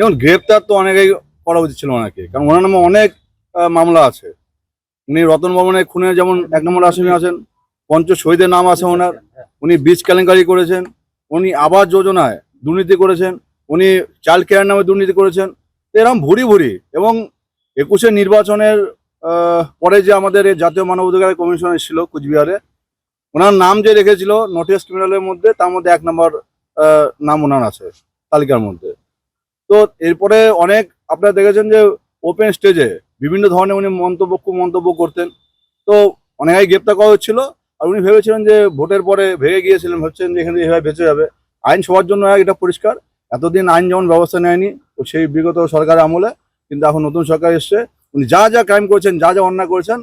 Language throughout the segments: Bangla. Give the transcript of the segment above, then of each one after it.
যেমন গ্রেপ্তার তো অনেকেই করা উচিত ছিল ওনাকে, কারণ ওনার নামে অনেক মামলা আছে। উনি রতন ভবনের খুনের যেমন 1 নম্বর আসামি আছেন, পঞ্চ শহীদের নাম আছে ওনার। উনি বীজ কেলেঙ্কারি করেছেন, উনি আবাস যোজনায় দুর্নীতি করেছেন, উনি চাইল্ড কেয়ার নামে দুর্নীতি করেছেন। এরকম ভুরি ভুরি। এবং 21-এর নির্বাচনের পরে যে আমাদের এই জাতীয় মানবাধিকার কমিশন এসেছিল কুচবিহারে, ওনার নাম যে রেখেছিল নোটিস ক্রিমিনালের মধ্যে, তার মধ্যে 1 নম্বর নাম ওনার আছে তালিকার মধ্যে। তো এরপরে অনেক আপনারা দেখেছেন যে ওপেন স্টেজে বিভিন্ন ধরনের উনি মন্তব্য করতেন। তো অনেকেই গ্রেপ্তার করা হচ্ছিল। আর উনি ভেবেছিলেন যে ভোটের পরে ভেঙে গিয়েছিলেন, ভাবছেন যে এখানে এভাবে বেঁচে যাবে। আইন সবার জন্য এটা পরিষ্কার। এতদিন আইন যেমন ব্যবস্থা নেয়নি তো সেই বিগত সরকারের আমলে, কিন্তু এখন নতুন সরকার এসছে, উনি যা যা ক্রাইম করেছেন, যা যা অন্যায় করেছেন,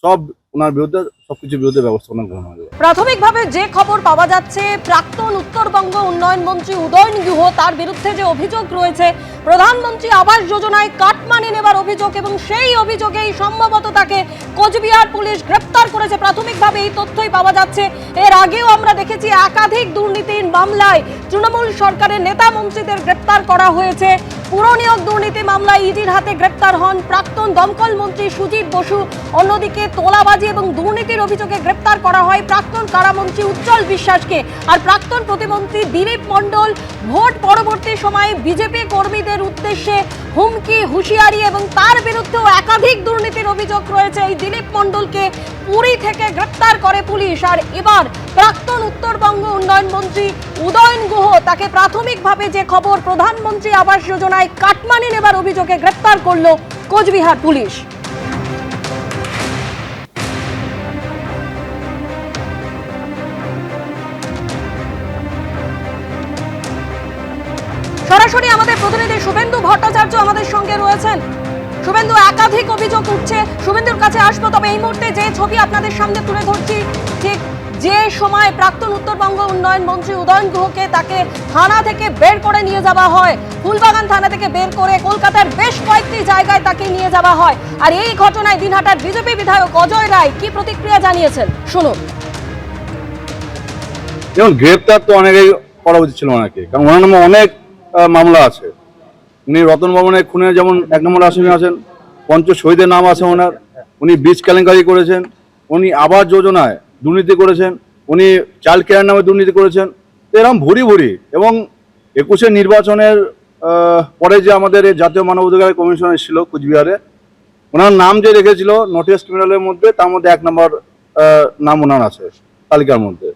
সব ওনার বিরুদ্ধে, সবকিছুর বিরুদ্ধে ব্যবস্থা গ্রহণ হবে। প্রাথমিকভাবে যে খবর পাওয়া যাচ্ছে, প্রাক্তন উত্তরবঙ্গ উন্নয়ন মন্ত্রী উদয়ন গুহ, তার বিরুদ্ধে যে অভিযোগ রয়েছে প্রধানমন্ত্রী আবাস যোজনায় কাটমানি নেবার অভিযোগ, এবং সেই অভিযোগেই সম্ভবত তাকে কোচবিহার পুলিশ গ্রেপ্তার করেছে। প্রাথমিকভাবে এই তথ্যই পাওয়া যাচ্ছে। এর আগেও আমরা দেখেছি একাধিক দুর্নীতির মামলায় তৃণমূল সরকারের নেতা মন্ত্রীদের গ্রেপ্তার করা হয়েছে। পুরনিয়োগ দুর্নীতি মামলায় ইডির হাতে গ্রেপ্তার হন প্রাক্তন দমকল মন্ত্রী সুজিত বসু। অন্যদিকে তোলাবাজি এবং দুর্নীতির অভিযোগে গ্রেপ্তার করা হয় প্রাক্তন কারামন্ত্রী উজ্জ্বল বিশ্বাসকে। আর প্রাক্তন প্রতিমন্ত্রী দিলীপ মণ্ডল ভোট পরবর্তী সময়ে বিজেপি কর্মীদের উদ্দেশ্যে হুমকি, হুঁশিয়ারি এবং তার বিরুদ্ধেও একাধিক দুর্নীতির অভিযোগ রয়েছে। এই দিলীপ মণ্ডলকে পুরী থেকে গ্রেপ্তার করে পুলিশ। আর এবার প্রাক্তন উত্তরবঙ্গ উন্নয়ন মন্ত্রী উদয়ন গুহ, তাকে প্রাথমিকভাবে যে খবর প্রধানমন্ত্রী আবাস যোজনায় কাটমানি নেবার অভিযোগে গ্রেপ্তার করল কোচবিহার পুলিশ। সরাসরি আমাদের প্রতিনিধি শুভেন্দু ভট্টাচার্য আমাদের সঙ্গে রয়েছেন। শুভেন্দু, একাধিক অভিযোগ উঠছে, শুভেন্দুর কাছে আসবো। তবে এই মুহূর্তে যে ছবি আপনাদের সামনে তুলে ধরছি, ঠিক যে সময় প্রাক্তন উত্তরবঙ্গ উন্নয়ন মন্ত্রী উদয়ন গুহকে তাকে থানা থেকে বের করে নিয়ে যাওয়া হয়, ফুলবাগান থানা থেকে বের করে কলকাতার বেশ কয়েকটি জায়গায় তাকে নিয়ে যাওয়া হয়। আর এই ঘটনায় দিনহাটার বিজেপি বিধায়ক অজয় রায় কি প্রতিক্রিয়া জানিয়েছেন শুনুন। যেমন গ্রেপ্তার তো অনেকেই করা উচিত ছিল ওনাকে, কারণ ওনার নামে অনেক মামলা আছে। উনি রতন ভবনের খুনের যেমন 1 নম্বর আসামি আছেন, পঞ্চ শহীদের নাম আছে ওনার। উনি বীজ কেলেঙ্কারি করেছেন, উনি আবাস যোজনায় দুর্নীতি করেছেন, উনি চাইল্ড কেয়ার নামে দুর্নীতি করেছেন। এরকম ভুরি ভুরি। এবং 21-এর নির্বাচনের পরে যে আমাদের এই জাতীয় মানবাধিকার কমিশন এসেছিল কুচবিহারে, ওনার নাম যে রেখেছিল নোটিস ক্রিমিনালের মধ্যে, তার মধ্যে 1 নম্বর নাম ওনার আছে তালিকার মধ্যে।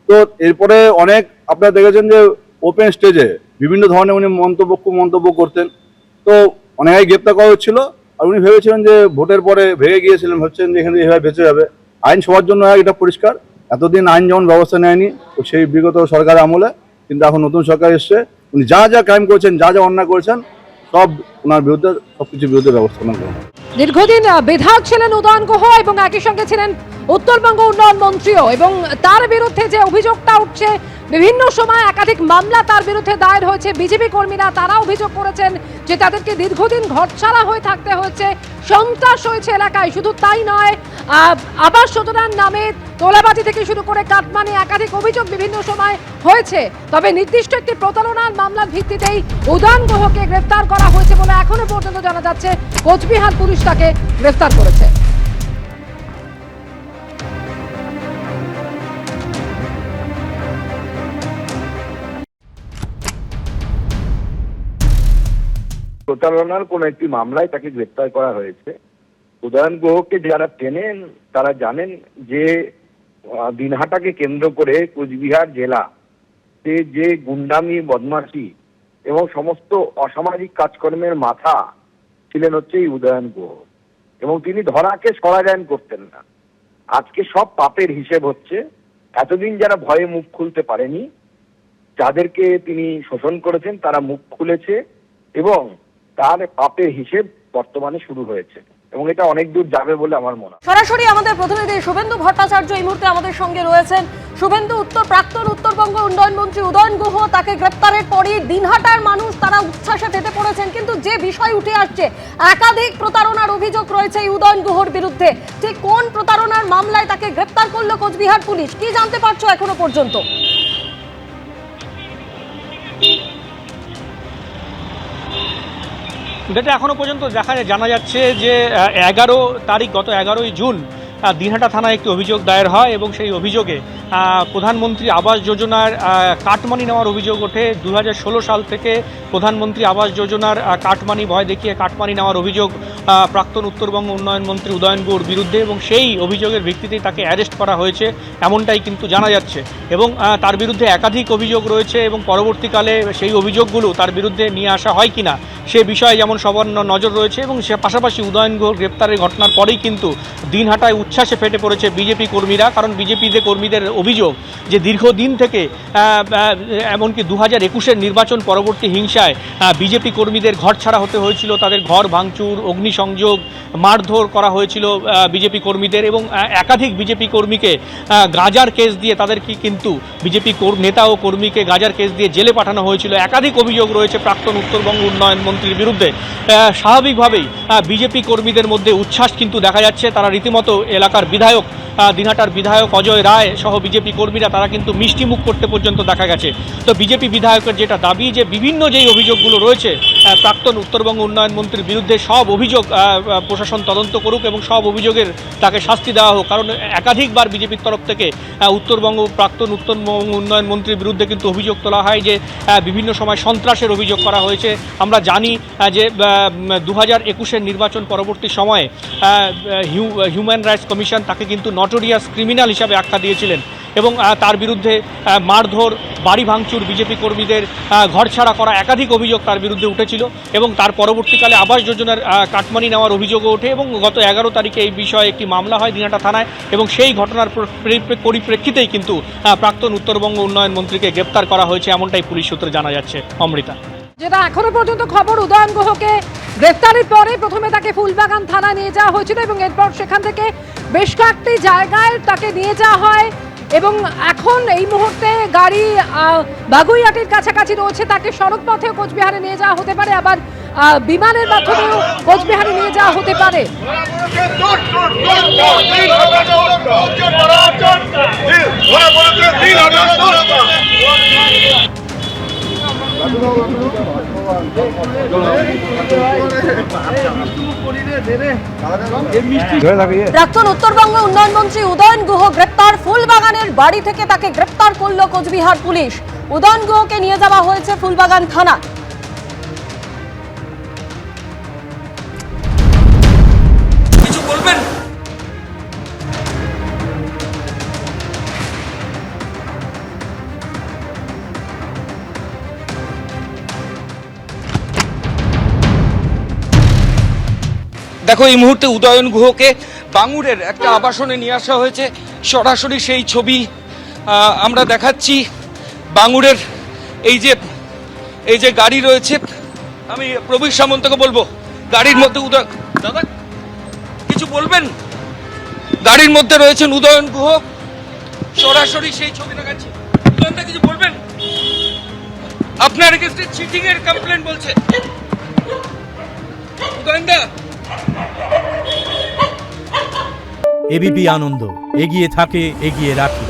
তো এরপরে অনেক আপনারা দেখেছেন যে ওপেন স্টেজে বিভিন্ন ধরনের উনি মন্তব্য করতেন। তো অনেকেই গ্রেপ্তার করা হচ্ছিল। আর উনি ভেবেছিলেন যে ভোটের পরে ভেঙে গিয়েছিলেন, ভাবছেন যে এখানে এভাবে বেঁচে যাবে। আইন সবার জন্য এটা পরিষ্কার। এতদিন আইন যেমন ব্যবস্থা নেয়নি তো সেই বিগত সরকারের আমলে, কিন্তু এখন নতুন সরকার এসছে, উনি যা যা ক্রাইম করেছেন, যা যা অন্যায় করেছেন, সব ওনার বিরুদ্ধে, সবকিছুর বিরুদ্ধে ব্যবস্থা গ্রহণ। দীর্ঘদিন বিধায়ক ছিলেন উদয়ন গুহ এবং একই সঙ্গে ছিলেন উত্তরবঙ্গ উন্নয়ন মন্ত্রীও, এবং তার বিরুদ্ধে যে অভিযোগটা উঠছে, বিভিন্ন সময় একাধিক মামলা তার বিরুদ্ধে দায়ের হয়েছে। বিজেপি কর্মীরা তারা অভিযোগ করেছেন যে তাদেরকে দীর্ঘদিন ঘরছাড়া হয়ে থাকতে হয়েছে, সন্ত্রাস হয়েছে এলাকায়। শুধু তাই নয়, আবাস যোজনার নামে তোলাবাজি থেকে শুরু করে কাটমানি একাধিক অভিযোগ বিভিন্ন সময় হয়েছে। তবে নির্দিষ্ট একটি প্রতারণার মামলার ভিত্তিতেই উদয়ন গুহকে গ্রেফতার করা হয়েছে বলে এখনো পর্যন্ত জানা যাচ্ছে। কোচবিহার পুলিশ তাকে গ্রেফতার করেছে। প্রতারণার কোন একটি মামলায় তাকে গ্রেপ্তার করা হয়েছে। উদয়ন গুহকে যারা চেনেন তারা জানেন যে দিনহাটাকে কেন্দ্র করে কোচবিহার জেলা যে গুন্ডামি, বদমাশি এবং সমস্ত অসামাজিক কাজকর্মের মাথা ছিলেন হচ্ছে এই উদয়ন গুহ, এবং তিনি ধরাকে সরাজায়ন করতেন না। আজকে সব পাপের হিসেব হচ্ছে। এতদিন যারা ভয়ে মুখ খুলতে পারেনি, যাদেরকে তিনি শোষণ করেছেন, তারা মুখ খুলেছে এবং তার পাপের হিসেব বর্তমানে শুরু হয়েছে, এবং এটা অনেক দূর যাবে বলে আমার মনে হয়। সরাসরি আমাদের প্রতিনিধি শুভেন্দু ভট্টাচার্য এই মুহূর্তে আমাদের সঙ্গে রয়েছেন। শুভেন্দু, প্রাক্তন উত্তরবঙ্গ উন্নয়ন মন্ত্রী উদয়ন গুহ তাকে গ্রেপ্তারের পরই দিনহাটার মানুষ তারা উচ্ছ্বাসে ফেটে পড়েছেন, কিন্তু যে বিষয় উঠে আসছে, একাধিক প্রতারণার অভিযোগ রয়েছে এই উদয়ন গুহর বিরুদ্ধে। ঠিক কোন প্রতারণার মামলায় তাকে গ্রেপ্তার করলো কোচবিহার পুলিশ, কি জানতে পারছো এখনো পর্যন্ত? যেটা এখনো পর্যন্ত জানা যাচ্ছে যে 11 তারিখ গত 11ই জুন দিনহাটা থানায় একটি অভিযোগ দায়ের হয় এবং সেই অভিযোগে প্রধানমন্ত্রী আবাস যোজনার কাটমানি নেওয়ার অভিযোগ ওঠে। 2016 সাল থেকে প্রধানমন্ত্রী আবাস যোজনার কাটমানি ভয় দেখিয়ে কাটমানি নেওয়ার অভিযোগ প্রাক্তন উত্তরবঙ্গ উন্নয়ন মন্ত্রী উদয়ন গুহর বিরুদ্ধে এবং সেই অভিযোগের ভিত্তিতেই তাকে অ্যারেস্ট করা হয়েছে এমনটাই কিন্তু জানা যাচ্ছে এবং তার বিরুদ্ধে একাধিক অভিযোগ রয়েছে এবং পরবর্তীকালে সেই অভিযোগগুলো তার বিরুদ্ধে নিয়ে আসা হয় কিনা সে বিষয়ে যেমন সবার নজর রয়েছে এবং সে পাশাপাশি উদয়ন গুহর গ্রেপ্তারের ঘটনার পরেই কিন্তু দিনহাটায় উচ্ছ্বাসে ফেটে পড়েছে বিজেপি কর্মীরা। কারণ বিজেপিতে কর্মীদের অভিযোগ যে দীর্ঘদিন থেকে এমনকি 2021-এর নির্বাচন পরবর্তী হিংসায় বিজেপি কর্মীদের ঘর ছাড়া হতে হয়েছিল, তাদের ঘর ভাঙচুর, অগ্নিসংযোগ, মারধর করা হয়েছিল বিজেপি কর্মীদের এবং একাধিক বিজেপি কর্মীকে গাজার কেস দিয়ে তাদেরকে কিন্তু বিজেপি নেতা ও কর্মীকে গাজার কেস দিয়ে জেলে পাঠানো হয়েছিল। একাধিক অভিযোগ রয়েছে প্রাক্তন উত্তরবঙ্গ উন্নয়ন মন্ত্রীর বিরুদ্ধে। স্বাভাবিকভাবেই বিজেপি কর্মীদের মধ্যে উচ্ছ্বাস কিন্তু দেখা যাচ্ছে। তারা রীতিমতো এলাকার বিধায়ক দিনহাটার বিধায়ক অজয় রায় সহ বিজেপি কর্মীরা তারা কিন্তু মিষ্টি মুখ করতে পর্যন্ত দেখা গেছে। তো বিজেপি বিধায়কের যেটা দাবি যে বিভিন্ন যেই অভিযোগগুলো রয়েছে প্রাক্তন উত্তরবঙ্গ উন্নয়ন মন্ত্রীর বিরুদ্ধে সব অভিযোগ প্রশাসন তদন্ত করুক এবং সব অভিযোগের তাকে শাস্তি দেওয়া হোক। কারণ একাধিকবার বিজেপির তরফ থেকে প্রাক্তন উত্তরবঙ্গ উন্নয়ন মন্ত্রীর বিরুদ্ধে কিন্তু অভিযোগ তোলা হয় যে বিভিন্ন সময় সন্ত্রাসের অভিযোগ করা হয়েছে। আমরা জানি যে 2021-এর নির্বাচন পরবর্তী সময়ে হিউম্যান রাইটস কমিশন তাকে কিন্তু নটোরিয়াস ক্রিমিনাল হিসাবে আখ্যা দিয়েছিলেন এবং তার বিরুদ্ধে মারধর, বাড়ি ভাঙচুর, বিজেপি কর্মীদের ঘরছাড়া করা একাধিক অভিযোগ তার বিরুদ্ধে উঠেছিল এবং তার পরবর্তীকালে আবাস যোজনার কাটমানি নেওয়ার অভিযোগও ওঠে এবং গত 11 তারিখে এই বিষয়ে একটি মামলা হয় দিনহাটা থানায় এবং সেই ঘটনার পরিপ্রেক্ষিতেই কিন্তু প্রাক্তন উত্তরবঙ্গ উন্নয়ন মন্ত্রীকে গ্রেপ্তার করা হয়েছে এমনটাই পুলিশ সূত্রে জানা যাচ্ছে। অমৃতা, যেটা এখনো পর্যন্ত খবর, উদয়ন গুহকে গ্রেফতারের পরে প্রথমে তাকে ফুলবাগান থানায় নিয়ে যাওয়া হয়েছিল এবং এরপর সেখান থেকে বেশ কয়েকটি জায়গায় তাকে নিয়ে যাওয়া হয় এবং এখন এই মুহূর্তে গাড়ি বাগুইয়াটির কাছাকাছি রয়েছে। তাকে সড়ক পথেও কোচবিহারে নিয়ে যাওয়া হতে পারে, আবার বিমানের মাধ্যমেও কোচবিহারে নিয়ে যাওয়া হতে পারে। প্রাক্তন উত্তরবঙ্গ উন্নয়ন মন্ত্রী উদয়ন গুহ গ্রেপ্তার। ফুলবাগানের বাড়ি থেকে তাকে গ্রেপ্তার করল কোচবিহার পুলিশ। উদয়ন গুহকে নিয়ে যাওয়া হয়েছে ফুলবাগান থানা। কিছু বলবেন? দেখো, এই মুহূর্তে উদয়ন গুহকে বাঙুরের একটা আবাসনে নিয়ে আসা হয়েছে। সরাসরি সেই ছবি আমরা দেখাচ্ছি। বাঙুরের এই যে গাড়ি রয়েছে, আমি প্রবীর সামন্তকে বলবো গাড়ির মধ্যে দাদা কিছু বলবেন? গাড়ির মধ্যে রয়েছেন উদয়ন গুহ, সরাসরি সেই ছবি দেখাচ্ছি। উদয়নদা কিছু বলবেন? আপনার এগেইনস্টে চিটিং এর কমপ্লেইন বলছে উদয়নদা। এবিপি আনন্দ, এগিয়ে থাকে, এগিয়ে রাখে।